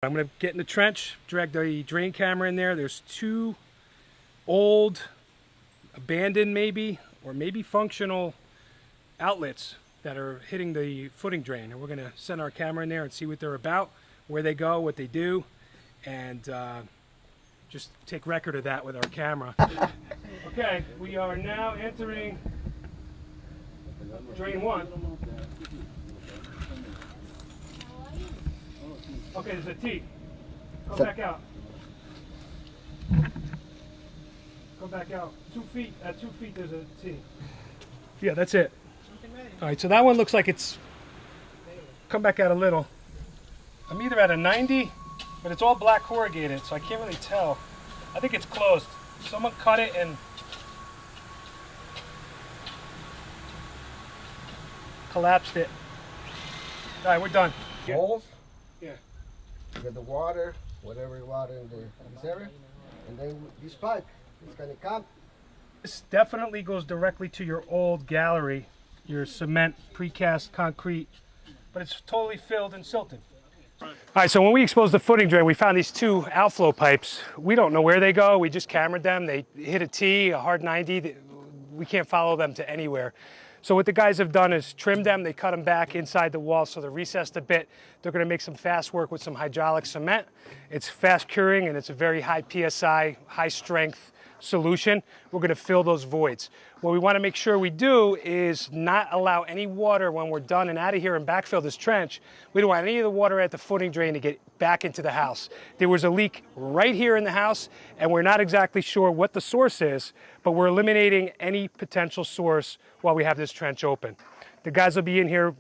I'm going to get in the trench, drag the drain camera in there. There's two old, abandoned maybe, or maybe functional outlets that are hitting the footing drain. And we're going to send our camera in there and see what they're about, where they go, what they do, and just take record of that with our camera. Okay, we are now entering drain 1. Okay, there's a T. Go back out. Go back out. 2 feet. At 2 feet, there's a T. Yeah, that's it. All right, so that one looks like it's come back out a little. I'm either at a 90, but it's all black corrugated, so I can't really tell. I think it's closed. Someone cut it and collapsed it. All right, we're done. Holes? Yeah. You get the water, whatever water in this area, and then this pipe is gonna come. This definitely goes directly to your old gallery, your cement, precast concrete, but it's totally filled and silted. All right, so when we exposed the footing drain, we found these two outflow pipes. We don't know where they go. We just cameraed them. They hit a T, a hard 90. We can't follow them to anywhere. So what the guys have done is trimmed them. They cut them back inside the wall, so they're recessed a bit. They're going to make some fast work with some hydraulic cement. It's fast curing, and it's a very high PSI, high strength solution. We're going to fill those voids. What we want to make sure we do is not allow any water when we're done and out of here and backfill this trench. We don't want any of the water at the footing drain to get back into the house. There was a leak right here in the house, and we're not exactly sure what the source is, but we're eliminating any potential source while we have this trench open. The guys will be in here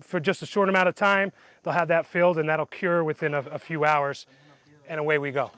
for just a short amount of time. They'll have that filled, and that'll cure within a few hours, and away we go.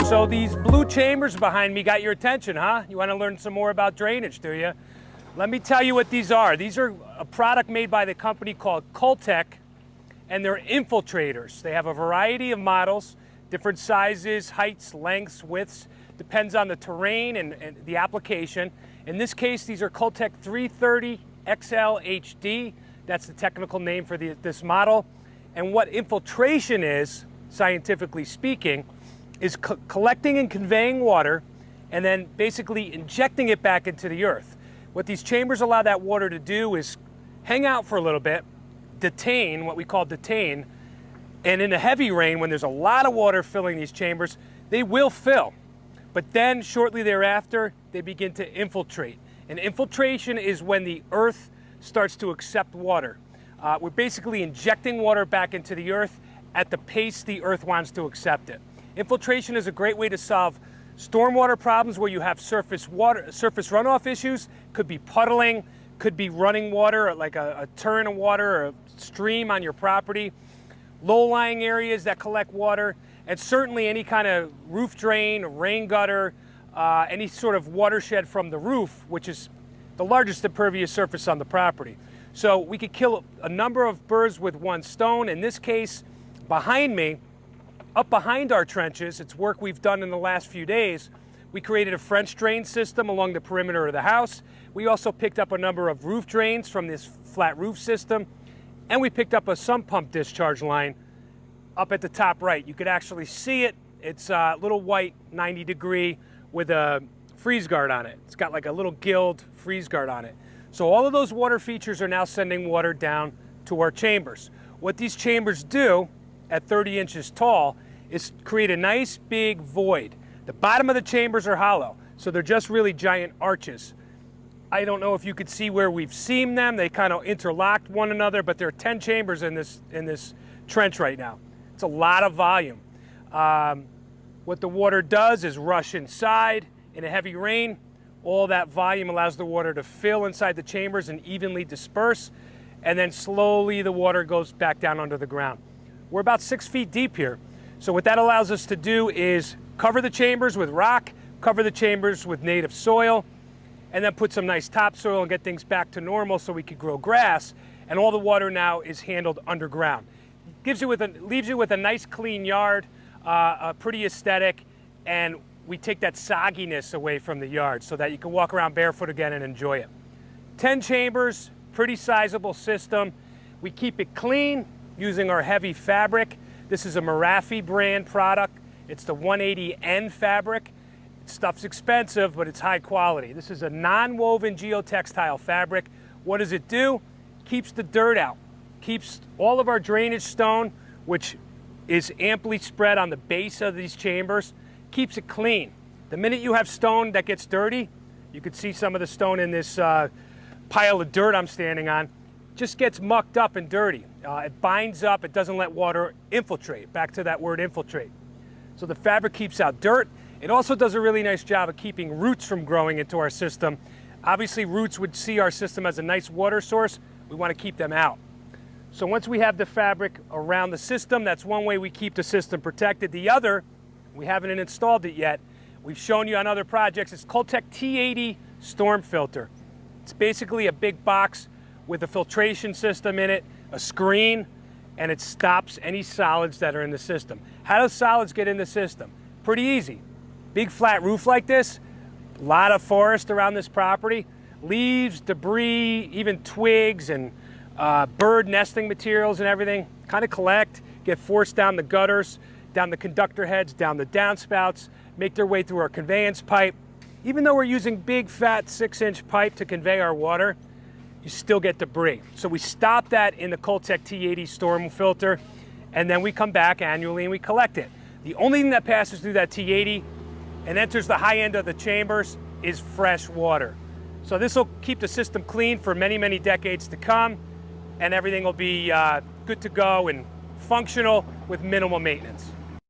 So these blue chambers behind me got your attention, huh? You want to learn some more about drainage, do you? Let me tell you what these are. These are a product made by the company called CULTEC, and they're infiltrators. They have a variety of models, different sizes, heights, lengths, widths, depends on the terrain and the application. In this case, these are CULTEC 330 XL HD. That's the technical name for this model. And what infiltration is, scientifically speaking, is collecting and conveying water and then basically injecting it back into the earth. What these chambers allow that water to do is hang out for a little bit, detain, what we call detain, and in a heavy rain, when there's a lot of water filling these chambers, they will fill. But then shortly thereafter, they begin to infiltrate. And infiltration is when the earth starts to accept water. We're basically injecting water back into the earth at the pace the earth wants to accept it. Infiltration is a great way to solve stormwater problems where you have surface runoff issues. Could be puddling, could be running water, like a turn of water or a stream on your property. Low-lying areas that collect water, and certainly any kind of roof drain, rain gutter, any sort of watershed from the roof, which is the largest impervious surface on the property. So we could kill a number of birds with one stone. In this case, behind me, Up behind our trenches, it's work we've done in the last few days. We created a French drain system along the perimeter of the house. We also picked up a number of roof drains from this flat roof system, and we picked up a sump pump discharge line up at the top right. You could actually see it. It's a little white 90-degree with a freeze guard on it. It's got like a little gilled freeze guard on it. So all of those water features are now sending water down to our chambers. What these chambers do at 30 inches tall is create a nice big void. The bottom of the chambers are hollow, so they're just really giant arches. I don't know if you could see where we've seamed them. They kind of interlocked one another, but there are 10 chambers in this trench right now. It's a lot of volume. What the water does is rush inside. In a heavy rain, all that volume allows the water to fill inside the chambers and evenly disperse, and then slowly the water goes back down under the ground. We're about 6 feet deep here. So what that allows us to do is cover the chambers with rock, cover the chambers with native soil, and then put some nice topsoil and get things back to normal so we could grow grass. And all the water now is handled underground. Leaves you with a nice clean yard, a pretty aesthetic, and we take that sogginess away from the yard so that you can walk around barefoot again and enjoy it. 10 chambers, pretty sizable system. We keep it clean using our heavy fabric. This is a Marafi brand product. It's the 180N fabric. Stuff's expensive, but it's high quality. This is a non-woven geotextile fabric. What does it do? Keeps the dirt out. Keeps all of our drainage stone, which is amply spread on the base of these chambers, keeps it clean. The minute you have stone that gets dirty, you could see some of the stone in this pile of dirt I'm standing on, just gets mucked up and dirty. It binds up, it doesn't let water infiltrate. Back to that word infiltrate. So the fabric keeps out dirt. It also does a really nice job of keeping roots from growing into our system. Obviously, roots would see our system as a nice water source. We want to keep them out. So once we have the fabric around the system, that's one way we keep the system protected. The other, we haven't installed it yet. We've shown you on other projects. It's CULTEC T80 storm filter. It's basically a big box with a filtration system in it, a screen, and it stops any solids that are in the system. How do solids get in the system? Pretty easy. Big flat roof like this, a lot of forest around this property, leaves, debris, even twigs and bird nesting materials and everything kind of collect, get forced down the gutters, down the conductor heads, down the downspouts, make their way through our conveyance pipe. Even though we're using big fat 6-inch pipe to convey our water, you still get debris. So we stop that in the CULTEC T80 storm filter, and then we come back annually and we collect it. The only thing that passes through that T80 and enters the high end of the chambers is fresh water. So this will keep the system clean for many, many decades to come, and everything will be good to go and functional with minimal maintenance.